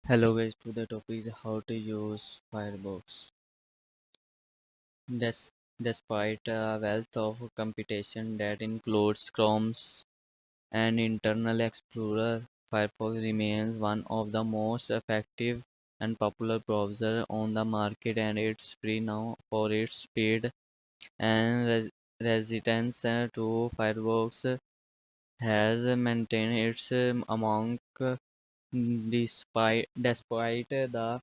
Hello guys, to the topic is how to use Firefox. Des- Despite a wealth of computation that includes Chrome's and Internet Explorer, Firefox remains one of the most effective and popular browsers on the market, and it's free now for its speed and resistance to Firefox has maintained its among despite the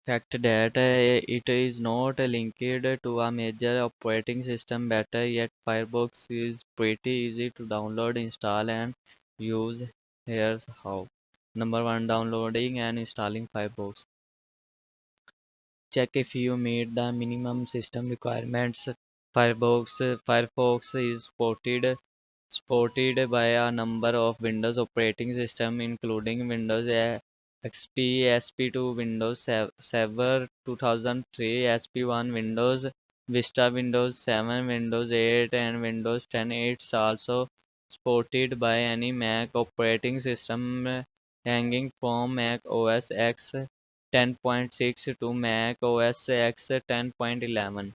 fact that it is not linked to a major operating system. Better yet, Firefox is pretty easy to download, install, and use. Here's how. Number one, downloading and installing Firefox. Check if you meet the minimum system requirements. Firefox is supported by a number of Windows operating systems, including Windows XP, SP2, Windows Server 2003, SP1, Windows Vista, Windows 7, Windows 8, and Windows 10. It's also supported by any Mac operating system, ranging from Mac OS X 10.6 to Mac OS X 10.11.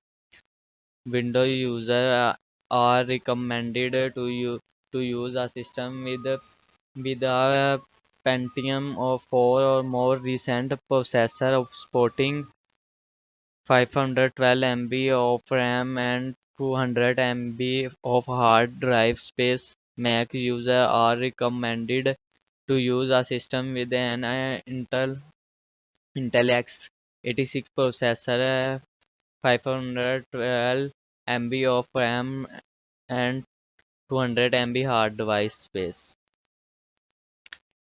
Windows users are recommended to use a system with a Pentium or 4 or more recent processor of supporting 512 MB of RAM and 200 MB of hard drive space. Mac users are recommended to use a system with an Intel x86 processor, 512 MB of RAM and 200 MB hard device space.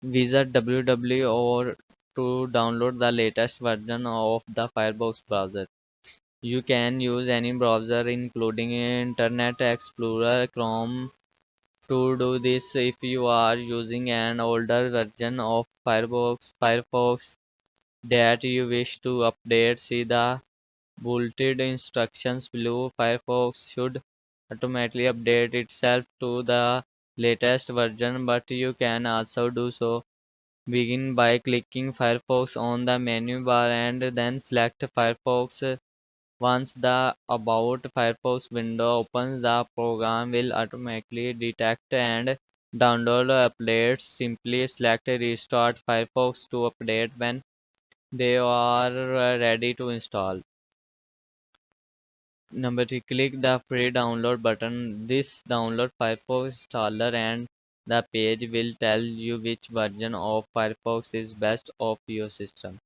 Visit www or to download the latest version of the Firefox browser. You can use any browser including Internet Explorer, Chrome to do this. If you are using an older version of Firefox that you wish to update, see the bulleted instructions below. Firefox should automatically update itself to the latest version, but you can also do so. Begin by clicking Firefox on the menu bar and then select Firefox. Once the About Firefox window opens, the program will automatically detect and download updates. Simply select Restart Firefox to update when they are ready to install. Number three, click the free download button. This download Firefox installer and the page will tell you which version of Firefox is best of your system.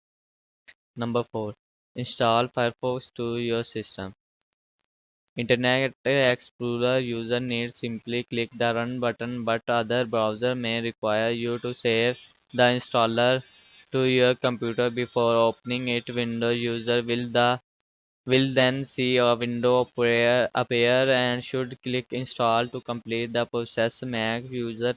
Number four, install Firefox to your system. Internet Explorer user needs simply click the run button, but other browser may require you to save the installer to your computer before opening it. Windows user will then see a window appear and should click install to complete the process. Mac user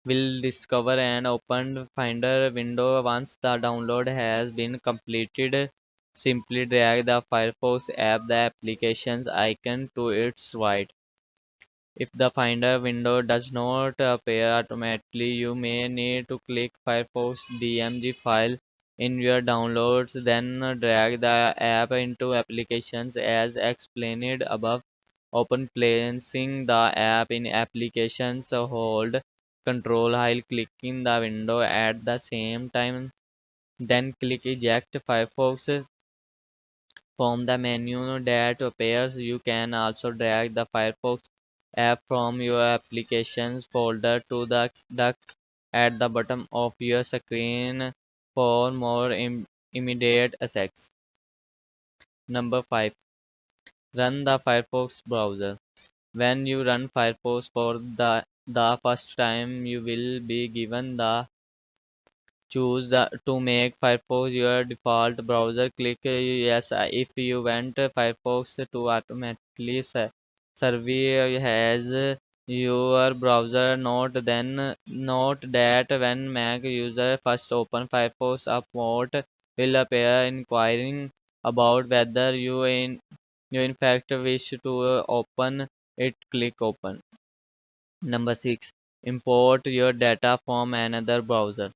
will discover an open Finder window once the download has been completed. Simply drag the Firefox app, the applications icon to its right. If the Finder window does not appear automatically, you may need to click Firefox DMG file in your downloads, then drag the app into applications as explained above. Open placing the app in applications, hold Control while clicking the window at the same time, then click eject Firefox from the menu that appears. You can also drag the Firefox app from your applications folder to the dock at the bottom of your screen for more immediate access. Number 5. Run the Firefox browser. When you run Firefox for the first time, you will be given the choose to make Firefox your default browser. Click yes if you want Firefox to automatically survey as your browser. Note that when Mac user first open Firefox, a port will appear inquiring about whether you in fact wish to open it. Click open. Number 6. Import your data from another browser.